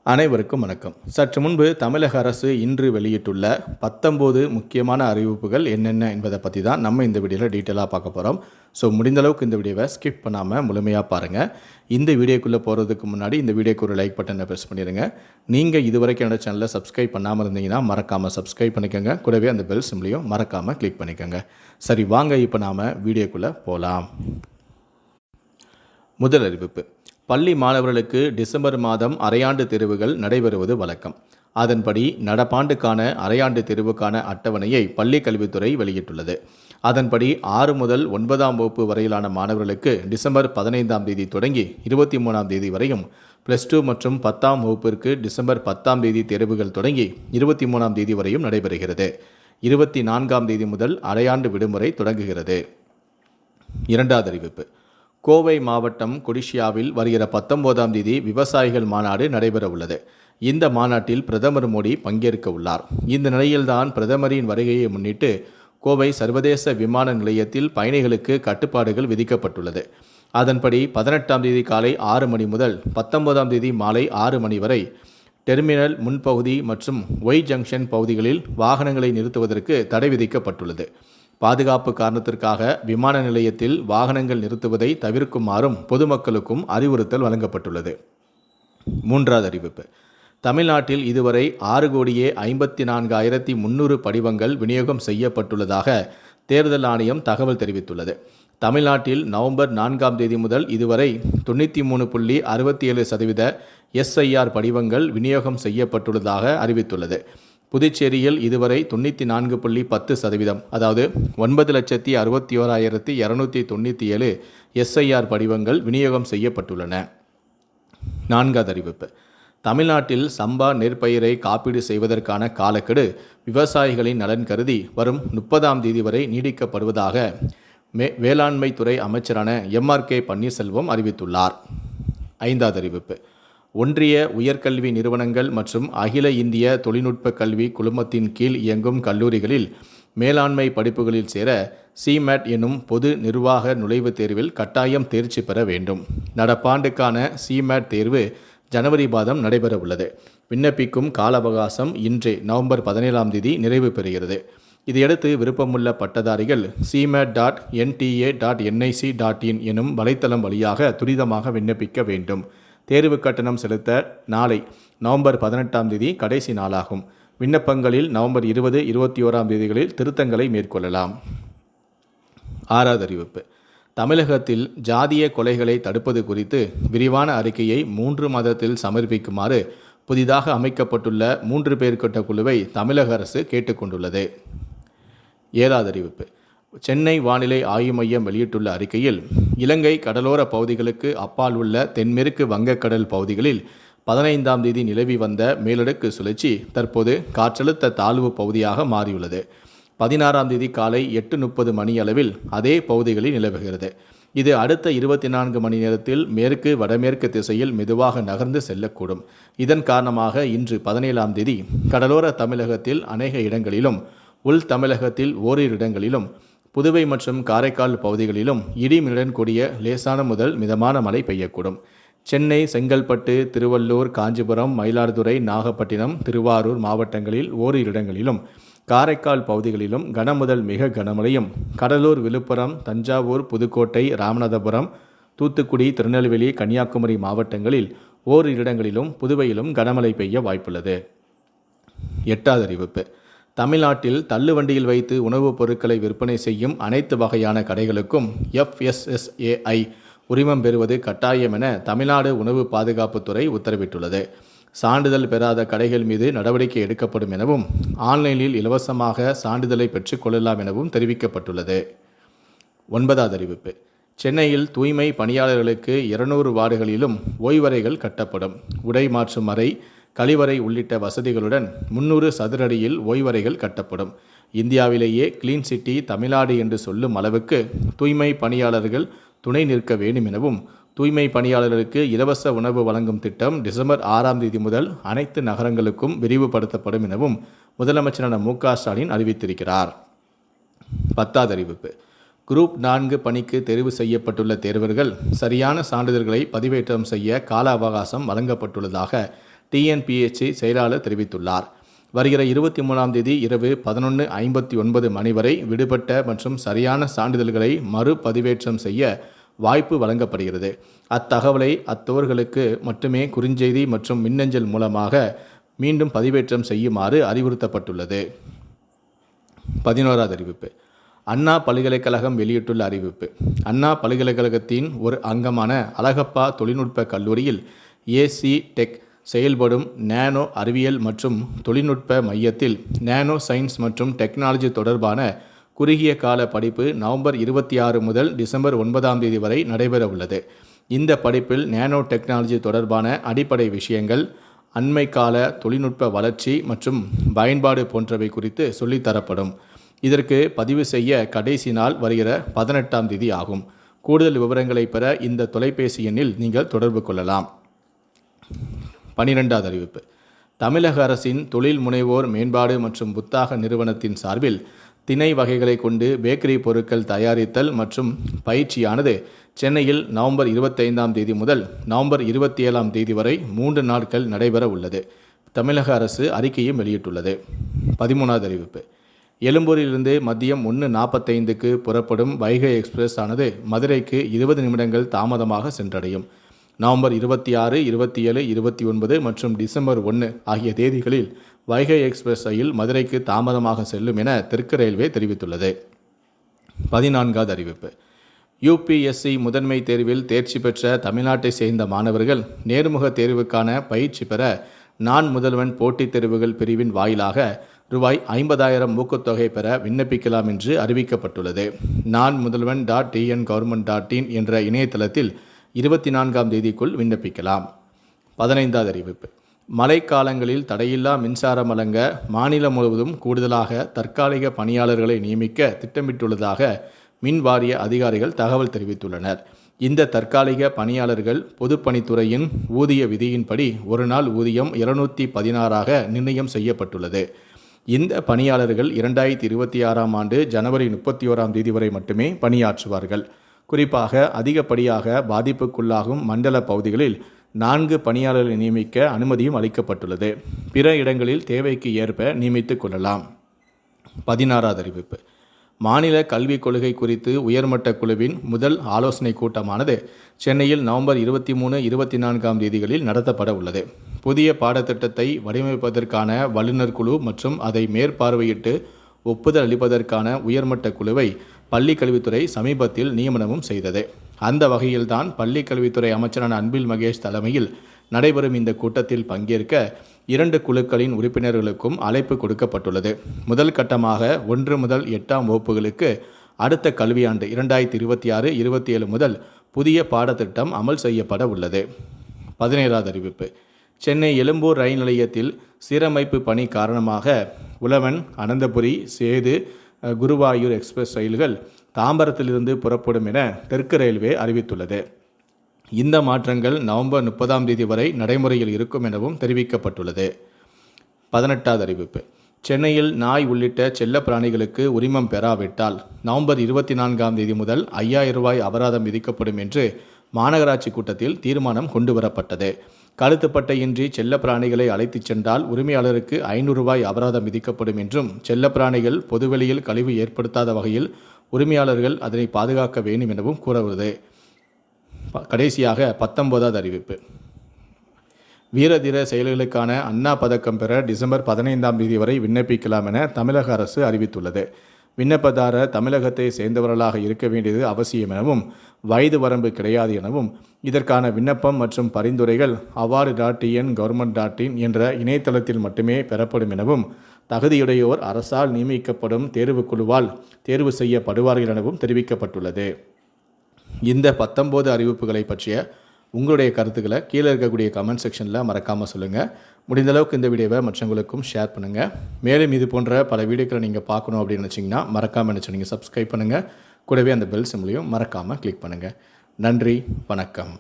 அனைவருக்கும் வணக்கம். சற்று முன்பு தமிழக அரசு இன்று வெளியிட்டுள்ள 19 முக்கியமான அறிவிப்புகள் என்னென்ன என்பதை பற்றி தான் நம்ம இந்த வீடியோவில் டீட்டெயிலாக பார்க்க போகிறோம். ஸோ முடிந்தளவுக்கு இந்த வீடியோவை ஸ்கிப் பண்ணாமல் முழுமையாக பாருங்கள். இந்த வீடியோக்குள்ளே போகிறதுக்கு முன்னாடி இந்த வீடியோக்கு ஒரு லைக் பட்டனை ப்ரெஸ் பண்ணிடுங்க. நீங்கள் இதுவரைக்கும் என்னோட சேனலை சப்ஸ்கிரைப் பண்ணாமல் இருந்தீங்கன்னா மறக்காமல் சப்ஸ்கிரைப் பண்ணிக்கோங்க. கூடவே அந்த பெல் சிம்லையும் மறக்காமல் கிளிக் பண்ணிக்கோங்க. சரி, வாங்க இப்போ நாம் வீடியோக்குள்ளே போகலாம். முதல் அறிவிப்பு: பள்ளி மாணவர்களுக்கு டிசம்பர் மாதம் அரையாண்டு தேர்வுகள் நடைபெறுவது வழக்கம். அதன்படி நடப்பாண்டுக்கான அரையாண்டு தேர்வுக்கான அட்டவணையை பள்ளிக் கல்வித்துறை வெளியிட்டுள்ளது. அதன்படி 6 முதல் 9ஆம் வகுப்பு வரையிலான மாணவர்களுக்கு டிசம்பர் 15ஆம் தேதி தொடங்கி 23ஆம் தேதி வரையும், +2 மற்றும் 10ஆம் வகுப்பிற்கு டிசம்பர் 10ஆம் தேதி தேர்வுகள் தொடங்கி 23ஆம் தேதி வரையும் நடைபெறுகிறது. 24ஆம் தேதி முதல் அரையாண்டு விடுமுறை தொடங்குகிறது. இரண்டாவது அறிவிப்பு: கோவை மாவட்டம் கொடிஷியாவில் வருகிற 19ஆம் தேதி விவசாயிகள் மாநாடு நடைபெற உள்ளது. இந்த மாநாட்டில் பிரதமர் மோடி பங்கேற்க உள்ளார். இந்த நிலையில்தான் பிரதமரின் வருகையை முன்னிட்டு கோவை சர்வதேச விமான நிலையத்தில் பயணிகளுக்கு கட்டுப்பாடுகள் விதிக்கப்பட்டுள்ளது. அதன்படி 18ஆம் தேதி காலை 6 மணி முதல் 19ஆம் தேதி மாலை 6 மணி வரை டெர்மினல் முன்பகுதி மற்றும் ஒய் ஜங்ஷன் பகுதிகளில் வாகனங்களை நிறுத்துவதற்கு தடை விதிக்கப்பட்டுள்ளது. பாதுகாப்பு காரணத்திற்காக விமான நிலையத்தில் வாகனங்கள் நிறுத்துவதை தவிர்க்குமாறும் பொதுமக்களுக்கும் அறிவுறுத்தல் வழங்கப்பட்டுள்ளது. மூன்றாவது அறிவிப்பு: தமிழ்நாட்டில் இதுவரை 6,54,300 படிவங்கள் விநியோகம் செய்யப்பட்டுள்ளதாக தேர்தல் ஆணையம் தகவல் தெரிவித்துள்ளது. தமிழ்நாட்டில் நவம்பர் 4ஆம் தேதி முதல் இதுவரை 93.67% எஸ்ஐஆர் படிவங்கள் விநியோகம் செய்யப்பட்டுள்ளதாக அறிவித்துள்ளது. புதுச்சேரியில் இதுவரை 94.10%, அதாவது 9,61,297 எஸ்ஐஆர் படிவங்கள் விநியோகம் செய்யப்பட்டுள்ளன. நான்காவது அறிவிப்பு: தமிழ்நாட்டில் சம்பா நெற்பயிரை காப்பீடு செய்வதற்கான காலக்கெடு விவசாயிகளின் நலன் கருதி வரும் 30ஆம் தேதி வரை நீடிக்கப்படுவதாக வேளாண்மைத்துறை அமைச்சரான MRK பன்னீர்செல்வம் அறிவித்துள்ளார். ஐந்தாவது அறிவிப்பு: ஒன்றிய உயர்கல்வி நிறுவனங்கள் மற்றும் அகில இந்திய தொழில்நுட்ப கல்வி குழுமத்தின் கீழ் இயங்கும் கல்லூரிகளில் மேலாண்மை படிப்புகளில் சேர CMAT எனும் பொது நிர்வாக நுழைவுத் தேர்வில் கட்டாயம் தேர்ச்சி பெற வேண்டும். நடப்பாண்டுக்கான CMAT தேர்வு ஜனவரி மாதம் நடைபெற உள்ளது. விண்ணப்பிக்கும் கால அவகாசம் இன்றே நவம்பர் 17ஆம் தேதி நிறைவு பெறுகிறது. இதையடுத்து விருப்பமுள்ள பட்டதாரிகள் cmat.nta.nic.in எனும் வலைத்தளம் வழியாக துரிதமாக விண்ணப்பிக்க வேண்டும். தேர்வு கட்டணம் செலுத்த நாளை நவம்பர் 18ஆம் தேதி கடைசி நாளாகும். விண்ணப்பங்களில் நவம்பர் 20, 21ஆம் தேதிகளில் திருத்தங்களை மேற்கொள்ளலாம். ஆறாவது அறிவிப்பு: தமிழகத்தில் ஜாதிய கொலைகளை தடுப்பது குறித்து விரிவான அறிக்கையை 3 மாதத்தில் சமர்ப்பிக்குமாறு புதிதாக அமைக்கப்பட்டுள்ள 3 பேர் கொண்ட குழுவை தமிழக அரசு கேட்டுக்கொண்டுள்ளது. ஏழாவது அறிவிப்பு: சென்னை வானிலை ஆய்வு மையம் வெளியிட்டுள்ள அறிக்கையில், இலங்கை கடலோர பகுதிகளுக்கு அப்பால் உள்ள தென்மேற்கு வங்கக்கடல் பகுதிகளில் 15ஆம் தேதி நிலவி வந்த மேலடுக்கு சுழற்சி தற்போது காற்றழுத்த தாழ்வு பகுதியாக மாறியுள்ளது. 16ஆம் தேதி காலை 8:30 மணி அளவில் அதே பகுதிகளில் நிலவுகிறது. இது அடுத்த 24 மணி நேரத்தில் மேற்கு வடமேற்கு திசையில் மெதுவாக நகர்ந்து செல்லக்கூடும். இதன் காரணமாக இன்று 17ஆம் தேதி கடலோர தமிழகத்தில் அநேக இடங்களிலும், உள் தமிழகத்தில் ஓரிரு இடங்களிலும், புதுவை மற்றும் காரைக்கால் பகுதிகளிலும் இடிமின்னலுடன் கூடிய லேசான முதல் மிதமான மழை பெய்யக்கூடும். சென்னை, செங்கல்பட்டு, திருவள்ளூர், காஞ்சிபுரம், மயிலாடுதுறை, நாகப்பட்டினம், திருவாரூர் மாவட்டங்களில் ஓரிரு இடங்களிலும், காரைக்கால் பகுதிகளிலும் கனமுதல் மிக கனமழையும், கடலூர், விழுப்புரம், தஞ்சாவூர், புதுக்கோட்டை, ராமநாதபுரம், தூத்துக்குடி, திருநெல்வேலி, கன்னியாகுமரி மாவட்டங்களில் ஓரிரு இடங்களிலும், புதுவையிலும் கனமழை பெய்ய வாய்ப்புள்ளது. எட்டாவது அறிவிப்பு: தமிழ்நாட்டில் தள்ளுவண்டியில் வைத்து உணவுப் பொருட்களை விற்பனை செய்யும் அனைத்து வகையான கடைகளுக்கும் FSSAI உரிமம் பெறுவது கட்டாயம் என தமிழ்நாடு உணவு பாதுகாப்புத்துறை உத்தரவிட்டுள்ளது. சான்றிதழ் பெறாத கடைகள் மீது நடவடிக்கை எடுக்கப்படும் எனவும், ஆன்லைனில் இலவசமாக சான்றிதழை பெற்றுக்கொள்ளலாம் எனவும் தெரிவிக்கப்பட்டுள்ளது. ஒன்பதாவது அறிவிப்பு: சென்னையில் தூய்மை பணியாளர்களுக்கு 200 வார்டுகளிலும் ஓய்வறைகள் கட்டப்படும். உடை மாற்றும் அறை, கழிவறை உள்ளிட்ட வசதிகளுடன் 300 சதுர அடியில் ஓய்வறைகள் கட்டப்படும். இந்தியாவிலேயே கிளீன் சிட்டி தமிழ்நாடு என்று சொல்லும் அளவுக்கு தூய்மை பணியாளர்கள் துணை நிற்க வேண்டும் எனவும், தூய்மை பணியாளர்களுக்கு இலவச உணவு வழங்கும் திட்டம் டிசம்பர் 6ஆம் தேதி முதல் அனைத்து நகரங்களுக்கும் விரிவுபடுத்தப்படும் எனவும் முதலமைச்சரான MK ஸ்டாலின் அறிவித்திருக்கிறார். 10வது அறிவிப்பு: குரூப் 4 பணிக்கு தெரிவு செய்யப்பட்டுள்ள தேர்வர்கள் சரியான சான்றிதழ்களை பதிவேற்றம் செய்ய கால அவகாசம் வழங்கப்பட்டுள்ளதாக டிஎன்பிஎஸ்சி செயலாளர் தெரிவித்துள்ளார். வருகிற 23ஆம் தேதி இரவு 11:59 மணி வரை விடுபட்ட மற்றும் சரியான சான்றிதழ்களை மறுபதிவேற்றம் செய்ய வாய்ப்பு வழங்கப்படுகிறது. அத்தகவலை அத்தவர்களுக்கு மட்டுமே குறுஞ்செய்தி மற்றும் மின்னஞ்சல் மூலமாக மீண்டும் பதிவேற்றம் செய்யுமாறு அறிவுறுத்தப்பட்டுள்ளது. 11வது அறிவிப்பு. அண்ணா பல்கலைக்கழகம் வெளியிட்டுள்ள அறிவிப்பு. அண்ணா பல்கலைக்கழகத்தின் ஒரு அங்கமான அழகப்பா தொழில்நுட்ப கல்லூரியில் ஏசி டெக் செயல்படும் நானோ அறிவியல் மற்றும் தொழில்நுட்ப மையத்தில் நானோ சயின்ஸ் மற்றும் டெக்னாலஜி தொடர்பான குறுகிய கால படிப்பு நவம்பர் 26 முதல் டிசம்பர் 9ஆம் தேதி வரை நடைபெற உள்ளது. இந்த படிப்பில் நானோ டெக்னாலஜி தொடர்பான அடிப்படை விஷயங்கள், அண்மை கால தொழில்நுட்ப வளர்ச்சி மற்றும் பயன்பாடு போன்றவை குறித்து சொல்லித்தரப்படும். இதற்கு பதிவு செய்ய கடைசி நாள் வருகிற 18ஆம் தேதி ஆகும். கூடுதல் விவரங்களை பெற இந்த தொலைபேசி எண்ணில் நீங்கள் தொடர்பு கொள்ளலாம். 12வது அறிவிப்பு. தமிழக அரசின் தொழில் முனைவோர் மேம்பாடு மற்றும் புத்தாக்க நிறுவனத்தின் சார்பில் திணை வகைகளை கொண்டு பேக்கரி பொருட்கள் தயாரித்தல் மற்றும் பயிற்சியானது சென்னையில் நவம்பர் 25ஆம் தேதி முதல் நவம்பர் 27ஆம் தேதி வரை 3 நாட்கள் நடைபெற உள்ளது. தமிழக அரசு அறிக்கையும் வெளியிட்டுள்ளது. 13வது அறிவிப்பு. எழும்பூரிலிருந்து மதியம் 1:45க்கு புறப்படும் வைகை எக்ஸ்பிரஸ் ஆனது மதுரைக்கு 20 நிமிடங்கள் தாமதமாக சென்றடையும். நவம்பர் 26, 27, 29 மற்றும் டிசம்பர் 1 ஆகிய தேதிகளில் வைகை எக்ஸ்பிரஸ் ரயில் மதுரைக்கு தாமதமாக செல்லும் என தெற்கு ரயில்வே தெரிவித்துள்ளது. 14வது அறிவிப்பு. யுபிஎஸ்சி முதன்மை தேர்வில் தேர்ச்சி பெற்ற தமிழ்நாட்டை சேர்ந்த மாணவர்கள் நேர்முக தேர்வுக்கான பயிற்சி பெற நான் முதல்வன் போட்டித் தேர்வுகள் பிரிவின் வாயிலாக ரூபாய் 50,000 ஊக்கத்தொகை பெற விண்ணப்பிக்கலாம் என்று அறிவிக்கப்பட்டுள்ளது. நான் முதல்வன் .tn-government.in என்ற இணையதளத்தில் 24ஆம் தேதிக்குள் விண்ணப்பிக்கலாம். 15வது அறிவிப்பு. மழைக்காலங்களில் தடையில்லா மின்சாரம் வழங்க மாநிலம் முழுவதும் கூடுதலாக தற்காலிக பணியாளர்களை நியமிக்க திட்டமிட்டுள்ளதாக மின் வாரிய அதிகாரிகள் தகவல் தெரிவித்துள்ளனர். இந்த தற்காலிக பணியாளர்கள் பொதுப்பணித்துறையின் ஊதிய விதியின்படி ஒரு நாள் ஊதியம் 216ஆக நிர்ணயம் செய்யப்பட்டுள்ளது. இந்த பணியாளர்கள் 2026ஆம் ஆண்டு ஜனவரி 31ஆம் தேதி வரை மட்டுமே பணியாற்றுவார்கள். குறிப்பாக அதிகப்படியாக பாதிப்புக்குள்ளாகும் மண்டல பகுதிகளில் 4 பணியாளர்களை நியமிக்க அனுமதியும் அளிக்கப்பட்டுள்ளது. பிற இடங்களில் தேவைக்கு ஏற்ப நியமித்துக் கொள்ளலாம். 16வது அறிவிப்பு. மாநில கல்விக் கொள்கை குறித்து உயர்மட்ட குழுவின் முதல் ஆலோசனை கூட்டமானது சென்னையில் நவம்பர் 23, 24ஆம் தேதிகளில் நடத்தப்பட உள்ளது. புதிய பாடத்திட்டத்தை வடிவமைப்பதற்கான வல்லுநர் குழு மற்றும் அதை மேற்பார்வையிட்டு ஒப்புதல் அளிப்பதற்கான உயர்மட்ட குழுவை பள்ளி கல்வித்துறை சமீபத்தில் நியமனமும் செய்தது. அந்த வகையில்தான் பள்ளி கல்வித்துறை அமைச்சரான அன்பில் மகேஷ் தலைமையில் நடைபெறும் இந்த கூட்டத்தில் பங்கேற்க 2 குழுக்களின் உறுப்பினர்களுக்கும் அழைப்பு கொடுக்கப்பட்டுள்ளது. முதல் கட்டமாக 1 முதல் 8ஆம் வகுப்புகளுக்கு அடுத்த கல்வியாண்டு 2026-27 முதல் புதிய பாடத்திட்டம் அமல் செய்யப்பட உள்ளது. 17வது அறிவிப்பு. சென்னை எழும்பூர் ரயில் நிலையத்தில் சீரமைப்பு பணி காரணமாக உழவன், அனந்தபுரி, சேது, குருவாயூர் எக்ஸ்பிரஸ் ரயில்கள் தாம்பரத்திலிருந்து புறப்படும் என தெற்கு ரயில்வே அறிவித்துள்ளது. இந்த மாற்றங்கள் நவம்பர் 30ஆம் தேதி வரை நடைமுறையில் இருக்கும் எனவும் தெரிவிக்கப்பட்டுள்ளது. 18வது அறிவிப்பு. சென்னையில் நாய் உள்ளிட்ட செல்ல பிராணிகளுக்கு உரிமம் பெறாவிட்டால் நவம்பர் 24ஆம் தேதி முதல் 5,000 ரூபாய் அபராதம் விதிக்கப்படும் என்று மாநகராட்சி கூட்டத்தில் தீர்மானம் கொண்டுவரப்பட்டது. கழுத்துப்பட்டையின்றி செல்ல பிராணிகளை அழைத்துச் சென்றால் உரிமையாளருக்கு 500 ரூபாய் அபராதம் விதிக்கப்படும் என்றும், செல்ல பிராணிகள் பொதுவெளியில் கழிவு ஏற்படுத்தாத வகையில் உரிமையாளர்கள் அதனை பாதுகாக்க வேண்டும் எனவும் கூறுவது. கடைசியாக 19வது அறிவிப்பு. வீரதீர செயல்களுக்கான அண்ணா பதக்கம் பெற டிசம்பர் 15ஆம் தேதி வரை விண்ணப்பிக்கலாம் என தமிழக அரசு அறிவித்துள்ளது. விண்ணப்பதாரர் தமிழகத்தை சேர்ந்தவர்களாக இருக்க வேண்டியது அவசியம் எனவும், வயது வரம்பு கிடையாது எனவும், இதற்கான விண்ணப்பம் மற்றும் பரிந்துரைகள் award.tn-government.in என்ற இணையதளத்தில் மட்டுமே பெறப்படும் எனவும், தகுதியுடையோர் அரசால் நியமிக்கப்படும் தேர்வுக்குழுவால் தேர்வு செய்யப்படுவார்கள் எனவும் தெரிவிக்கப்பட்டுள்ளது. இந்த 19 அறிவிப்புகளை பற்றிய உங்களுடைய கருத்துக்களை கீழே இருக்கக்கூடிய கமெண்ட் செக்ஷனில் மறக்காமல் சொல்லுங்கள். முடிந்தளவுக்கு இந்த வீடியோவை மற்றவங்களுக்கும் ஷேர் பண்ணுங்கள். மேலும் இது போன்ற பல வீடியோக்களை நீங்கள் பார்க்கணும் அப்படின்னு நினச்சிங்கன்னா மறக்காமல் நீங்கள் சப்ஸ்கிரைப் பண்ணுங்கள். கூடவே அந்த பெல் சிம்பளையும் மறக்காமல் கிளிக் பண்ணுங்கள். நன்றி, வணக்கம்.